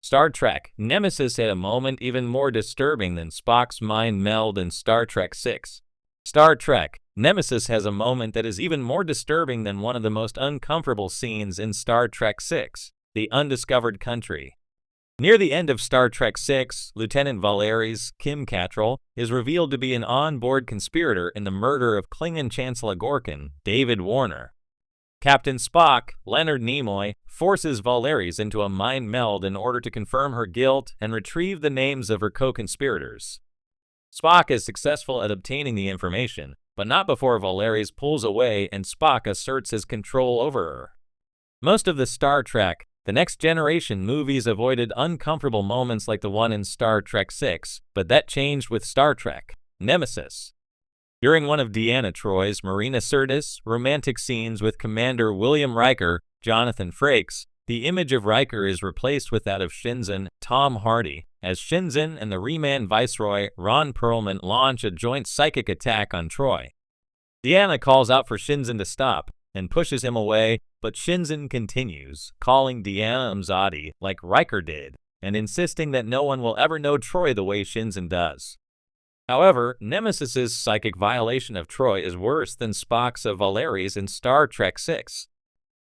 Star Trek Nemesis had a moment even more disturbing than Spock's mind meld in Star Trek VI. Star Trek Nemesis has a moment that is even more disturbing than one of the most uncomfortable scenes in Star Trek VI, The Undiscovered Country. Near the end of Star Trek VI, Lieutenant Valery's Kim Cattrall is revealed to be an on-board conspirator in the murder of Klingon Chancellor Gorkin, David Warner. Captain Spock, Leonard Nimoy, forces Valery's into a mind meld in order to confirm her guilt and retrieve the names of her co-conspirators. Spock is successful at obtaining the information, but not before Valery's pulls away and Spock asserts his control over her. Most of the Star Trek The Next Generation movies avoided uncomfortable moments like the one in Star Trek VI, but that changed with Star Trek Nemesis. During one of Deanna Troi's Marina Sirtis romantic scenes with Commander William Riker, Jonathan Frakes, the image of Riker is replaced with that of Shinzen, Tom Hardy, as Shinzen and the Reman Viceroy, Ron Perlman, launch a joint psychic attack on Troi. Deanna calls out for Shinzen to stop and pushes him away, but Shinzen continues, calling Deanna Mzadi like Riker did, and insisting that no one will ever know Troi the way Shinzen does. However, Nemesis's psychic violation of Troi is worse than Spock's of Valery's in Star Trek VI.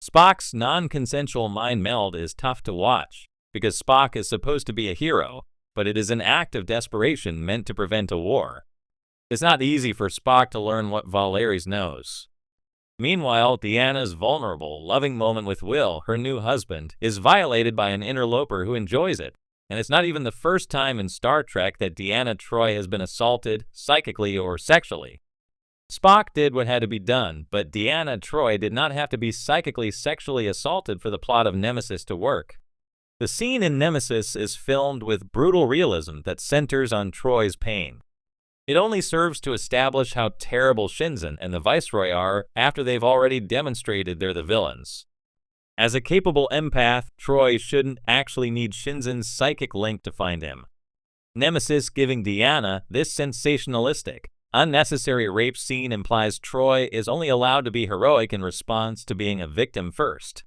Spock's non-consensual mind meld is tough to watch, because Spock is supposed to be a hero, but it is an act of desperation meant to prevent a war. It's not easy for Spock to learn what Valery's knows. Meanwhile, Deanna's vulnerable, loving moment with Will, her new husband, is violated by an interloper who enjoys it. And it's not even the first time in Star Trek that Deanna Troi has been assaulted, psychically or sexually. Spock did what had to be done, but Deanna Troi did not have to be psychically sexually assaulted for the plot of Nemesis to work. The scene in Nemesis is filmed with brutal realism that centers on Troi's pain. It only serves to establish how terrible Shinzen and the Viceroy are after they've already demonstrated they're the villains. As a capable empath, Troi shouldn't actually need Shinzen's psychic link to find him. Nemesis giving Deanna this sensationalistic, unnecessary rape scene implies Troi is only allowed to be heroic in response to being a victim first.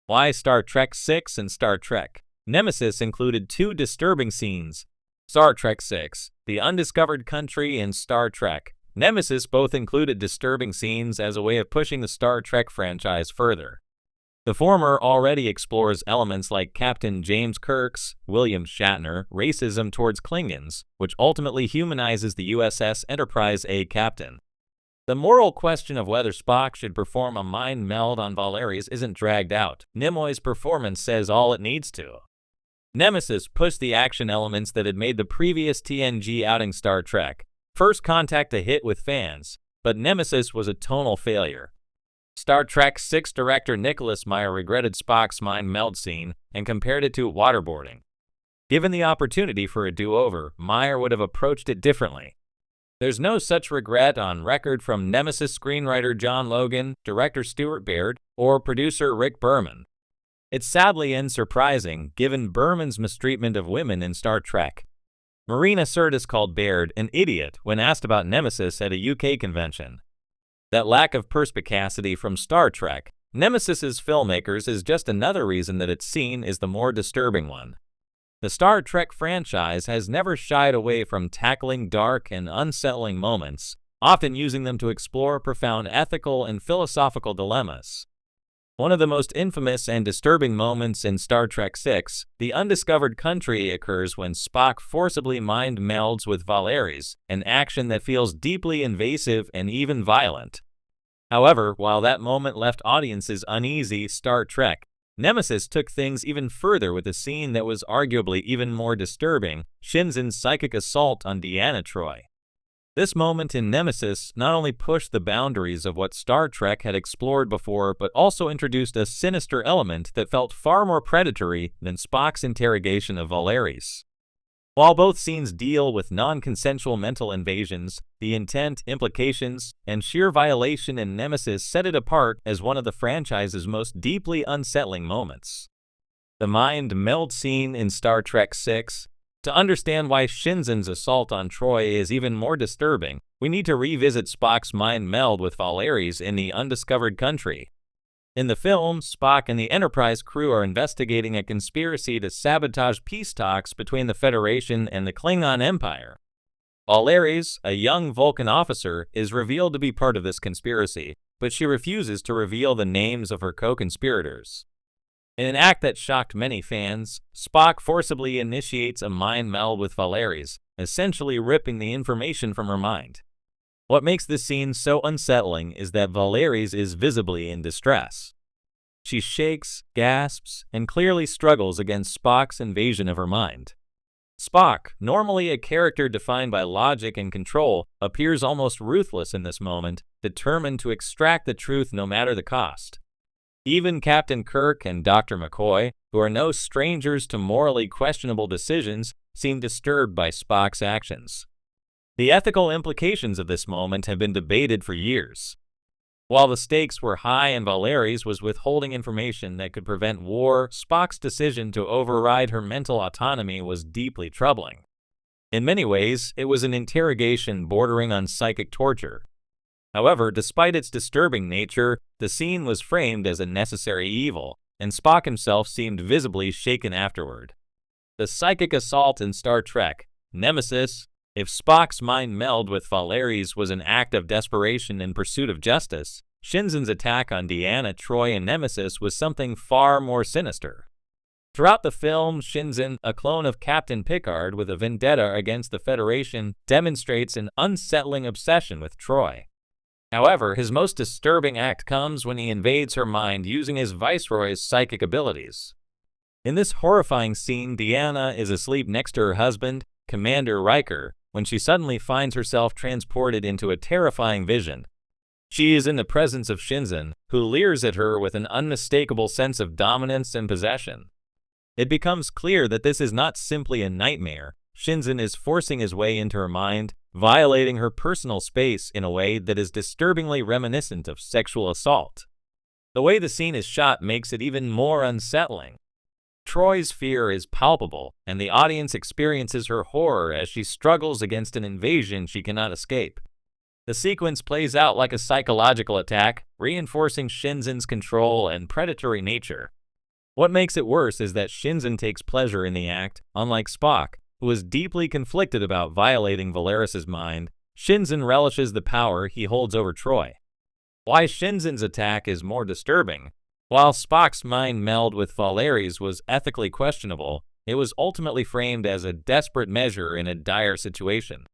Why Star Trek VI and Star Trek Nemesis included two disturbing scenes. Star Trek VI, The Undiscovered Country, and Star Trek Nemesis both included disturbing scenes as a way of pushing the Star Trek franchise further. The former already explores elements like Captain James Kirk's, William Shatner, racism towards Klingons, which ultimately humanizes the USS Enterprise A captain. The moral question of whether Spock should perform a mind meld on Valery's isn't dragged out. Nimoy's performance says all it needs to. Nemesis pushed the action elements that had made the previous TNG outing Star Trek First Contact a hit with fans, but Nemesis was a tonal failure. Star Trek VI director Nicholas Meyer regretted Spock's mind meld scene and compared it to waterboarding. Given the opportunity for a do-over, Meyer would have approached it differently. There's no such regret on record from Nemesis screenwriter John Logan, director Stuart Baird, or producer Rick Berman. It's sadly unsurprising, given Berman's mistreatment of women in Star Trek. Marina Sirtis called Baird an idiot when asked about Nemesis at a UK convention. That lack of perspicacity from Star Trek Nemesis's filmmakers is just another reason that its scene is the more disturbing one. The Star Trek franchise has never shied away from tackling dark and unsettling moments, often using them to explore profound ethical and philosophical dilemmas. One of the most infamous and disturbing moments in Star Trek VI, The Undiscovered Country, occurs when Spock forcibly mind melds with Valery's, an action that feels deeply invasive and even violent. However, while that moment left audiences uneasy, Star Trek Nemesis took things even further with a scene that was arguably even more disturbing, Shinzen's psychic assault on Deanna Troi. This moment in Nemesis not only pushed the boundaries of what Star Trek had explored before, but also introduced a sinister element that felt far more predatory than Spock's interrogation of Valery's. While both scenes deal with non-consensual mental invasions, the intent, implications, and sheer violation in Nemesis set it apart as one of the franchise's most deeply unsettling moments. The mind meld scene in Star Trek VI. To understand why Shinzen's assault on Troi is even more disturbing, we need to revisit Spock's mind meld with Valery's in The Undiscovered Country. In the film, Spock and the Enterprise crew are investigating a conspiracy to sabotage peace talks between the Federation and the Klingon Empire. Valeries, a young Vulcan officer, is revealed to be part of this conspiracy, but she refuses to reveal the names of her co-conspirators. In an act that shocked many fans, Spock forcibly initiates a mind meld with Valeries, essentially ripping the information from her mind. What makes this scene so unsettling is that Valeries is visibly in distress. She shakes, gasps, and clearly struggles against Spock's invasion of her mind. Spock, normally a character defined by logic and control, appears almost ruthless in this moment, determined to extract the truth no matter the cost. Even Captain Kirk and Dr. McCoy, who are no strangers to morally questionable decisions, seem disturbed by Spock's actions. The ethical implications of this moment have been debated for years. While the stakes were high and Valeries was withholding information that could prevent war, Spock's decision to override her mental autonomy was deeply troubling. In many ways, it was an interrogation bordering on psychic torture. However, despite its disturbing nature, the scene was framed as a necessary evil, and Spock himself seemed visibly shaken afterward. The psychic assault in Star Trek, Nemesis. If Spock's mind meld with Valeries was an act of desperation in pursuit of justice, Shinzen's attack on Deanna Troi in Nemesis was something far more sinister. Throughout the film, Shinzen, a clone of Captain Picard with a vendetta against the Federation, demonstrates an unsettling obsession with Troi. However, his most disturbing act comes when he invades her mind using his Viceroy's psychic abilities. In this horrifying scene, Deanna is asleep next to her husband, Commander Riker, when she suddenly finds herself transported into a terrifying vision. She is in the presence of Shinzen, who leers at her with an unmistakable sense of dominance and possession. It becomes clear that this is not simply a nightmare. Shinzen is forcing his way into her mind, violating her personal space in a way that is disturbingly reminiscent of sexual assault. The way the scene is shot makes it even more unsettling. Troy's fear is palpable, and the audience experiences her horror as she struggles against an invasion she cannot escape. The sequence plays out like a psychological attack, reinforcing Shinzen's control and predatory nature. What makes it worse is that Shinzen takes pleasure in the act, unlike Spock, who is deeply conflicted about violating Valeris' mind. Shinzen relishes the power he holds over Troi. Why Shinzen's attack is more disturbing. While Spock's mind meld with Valeries was ethically questionable, it was ultimately framed as a desperate measure in a dire situation.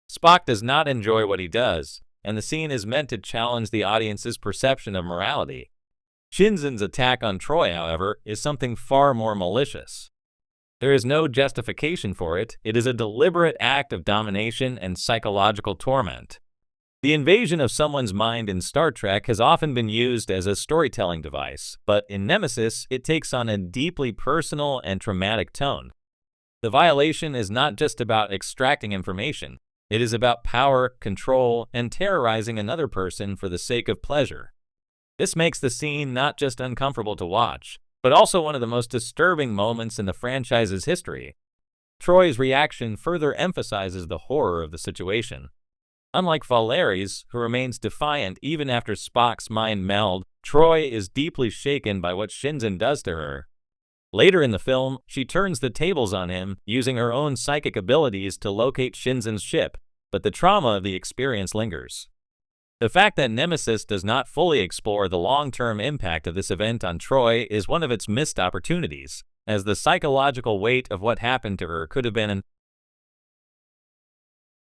Spock does not enjoy what he does, and the scene is meant to challenge the audience's perception of morality. Shinzen's attack on Troi, however, is something far more malicious. There is no justification for it. It is a deliberate act of domination and psychological torment. The invasion of someone's mind in Star Trek has often been used as a storytelling device, but in Nemesis, it takes on a deeply personal and traumatic tone. The violation is not just about extracting information. It is about power, control, and terrorizing another person for the sake of pleasure. This makes the scene not just uncomfortable to watch, but also one of the most disturbing moments in the franchise's history. Troy's reaction further emphasizes the horror of the situation. Unlike Valeries, who remains defiant even after Spock's mind meld, Troi is deeply shaken by what Shinzen does to her. Later in the film, she turns the tables on him, using her own psychic abilities to locate Shinzen's ship, but the trauma of the experience lingers. The fact that Nemesis does not fully explore the long-term impact of this event on Troi is one of its missed opportunities, as the psychological weight of what happened to her could have been an